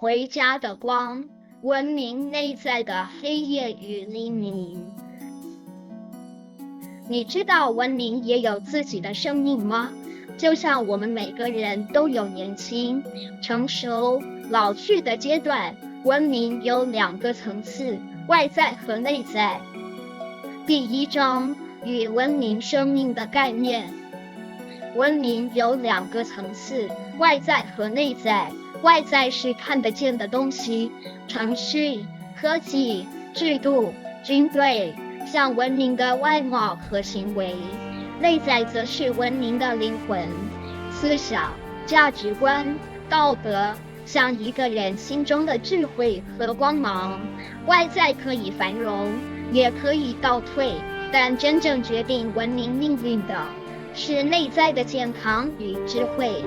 回家的光，文明内在的黑夜与黎明。你知道文明也有自己的生命吗？就像我们每个人都有年轻、成熟、老去的阶段，文明有2个层次，外在和内在。第1章与文明生命的概念。文明有2个层次，外在和内在。外在是看得见的东西，城市、科技、制度、军队，像文明的外貌和行为。内在则是文明的灵魂、思想、价值观、道德，像一个人心中的智慧和光芒。外在可以繁荣，也可以倒退，但真正决定文明命运的是内在的健康与智慧。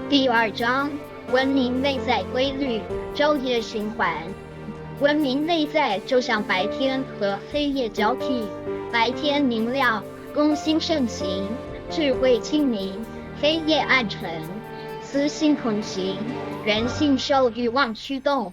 第2章，文明内在规律，昼夜循环。文明内在就像白天和黑夜交替，白天明亮，公心盛行，智慧清明；黑夜暗沉，私心横行，人性受欲望驱动。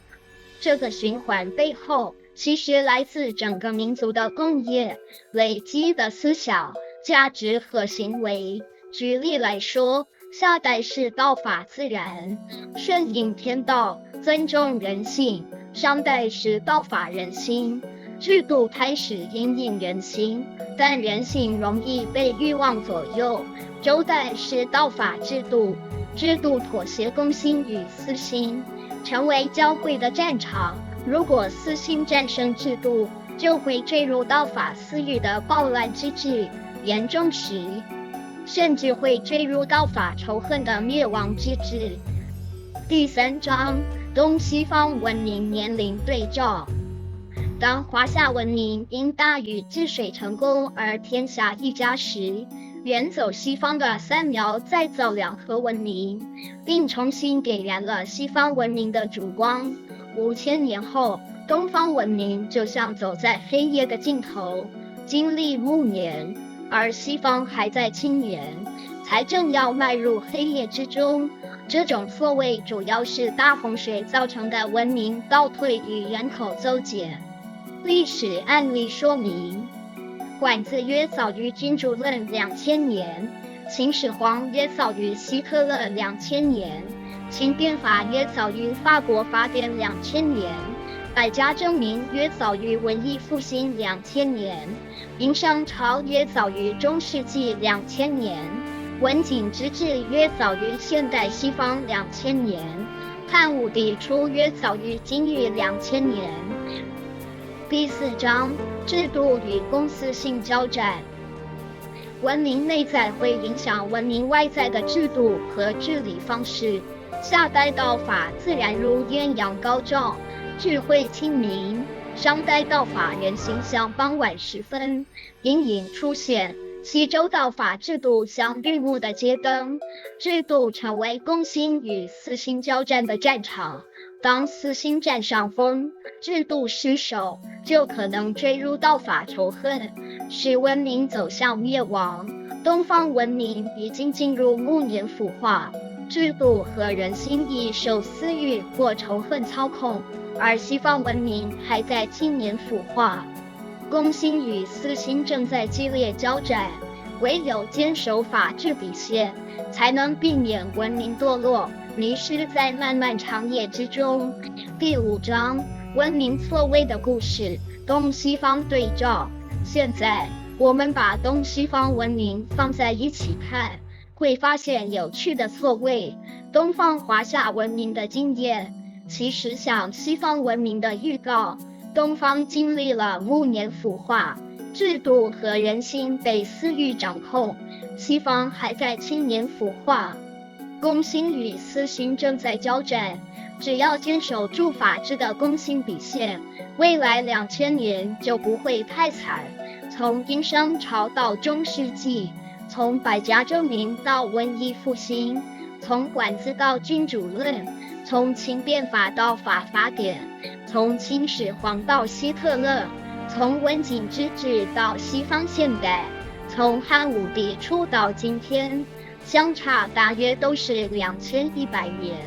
这个循环背后，其实来自整个民族的共业累积的思想、价值和行为。举例来说，夏代是道法自然，顺应天道，尊重人性；商代是道法人心，制度开始因应人心，但人性容易被欲望左右；周代是道法制度，制度妥协公心与私心，成为交汇的战场。如果私心战胜制度，就会坠入道法私欲的暴乱之治，严重时甚至会坠入道法仇恨的灭亡之治。第3章，东西方文明年龄对照。当华夏文明因大禹治水成功而天下一家时，远走西方的3苗再造两河文明，并重新点燃了西方文明的烛光。5000年后，东方文明就像走在黑夜的尽头，经历暮年，而西方还在青年，才正要迈入黑夜之中。这种错位主要是大洪水造成的文明倒退与人口骤减。历史案例说明，管子约早于君主论2000年，秦始皇约早于希特勒2000年，秦变法约早于法国法典2000年，百家争鸣约早于文艺复兴2000年，殷商朝约早于中世纪2000年，文景之治约早于现代西方2000年，汉武帝初约早于今日2000年。第4章，制度与公司性交战。文明内在会影响文明外在的制度和治理方式。夏代道法自然如艳阳高照，智慧清明；商代道法人心像傍晚时分，隐隐出现；西周道法制度像日暮的街灯，制度成为公心与私心交战的战场。当私心占上风，制度失守，就可能坠入道法仇恨，使文明走向灭亡。东方文明已经进入暮年腐化，制度和人心亦受私欲或仇恨操控，而西方文明还在青年腐化，公心与私心正在激烈交战。唯有坚守法治底线，才能避免文明堕落，迷失在漫漫长夜之中。第5章，文明错位的故事，东西方对照。现在我们把东西方文明放在一起看，会发现有趣的错位。东方华夏文明的经验其实像西方文明的预告，东方经历了暮年腐化，制度和人心被私欲掌控，西方还在青年腐化，公心与私心正在交战。只要坚守住法治的公心底线，未来2000年就不会太惨。从殷商朝到中世纪，从百家争鸣到文艺复兴，从管子到君主论，从秦变法到法典，从秦始皇到希特勒，从文景之治到西方现代，从汉武帝初到今天，相差大约都是2100年。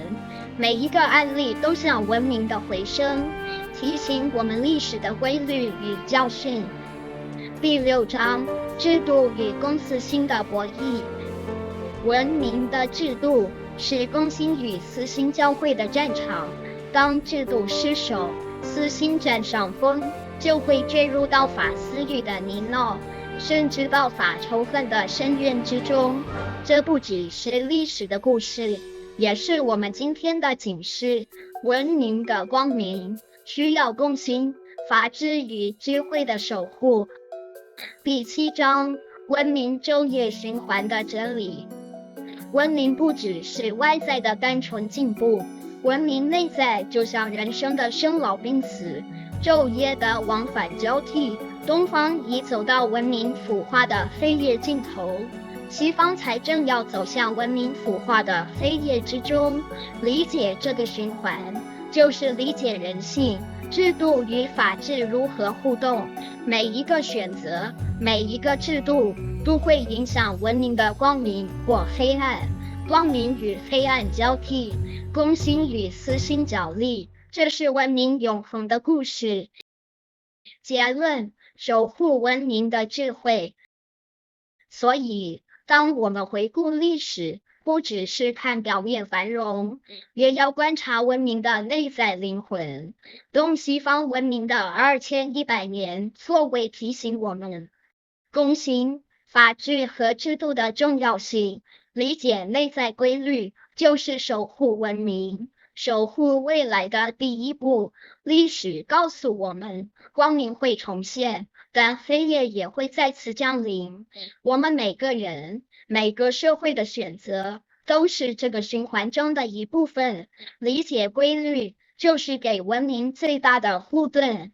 每一个案例都像文明的回声，提醒我们历史的规律与教训。第6章：制度与公私心的博弈。文明的制度是公心与私心交汇的战场，当制度失守，私心占上风，就会坠入到法私欲的泥淖，甚至到法仇恨的深渊之中。这不只是历史的故事，也是我们今天的警示。文明的光明需要公心、法治与智慧的守护。第7章：文明昼夜循环的真理。文明不只是外在的单纯进步，文明内在就像人生的生老病死，昼夜的往返交替。东方已走到文明腐化的黑夜尽头，西方才正要走向文明腐化的黑夜之中。理解这个循环，就是理解人性、制度与法治如何互动。每一个选择，每一个制度，都会影响文明的光明或黑暗。光明与黑暗交替，公心与私心角力，这是文明永恒的故事。结论：守护文明的智慧。所以，当我们回顾历史，不只是看表面繁荣，也要观察文明的内在灵魂。东西方文明的2100年，作为提醒我们公心、法治和制度的重要性。理解内在规律，就是守护文明、守护未来的第一步。历史告诉我们，光明会重现，但黑夜也会再次降临。我们每个人、每个社会的选择，都是这个循环中的一部分。理解规律，就是给文明最大的护盾。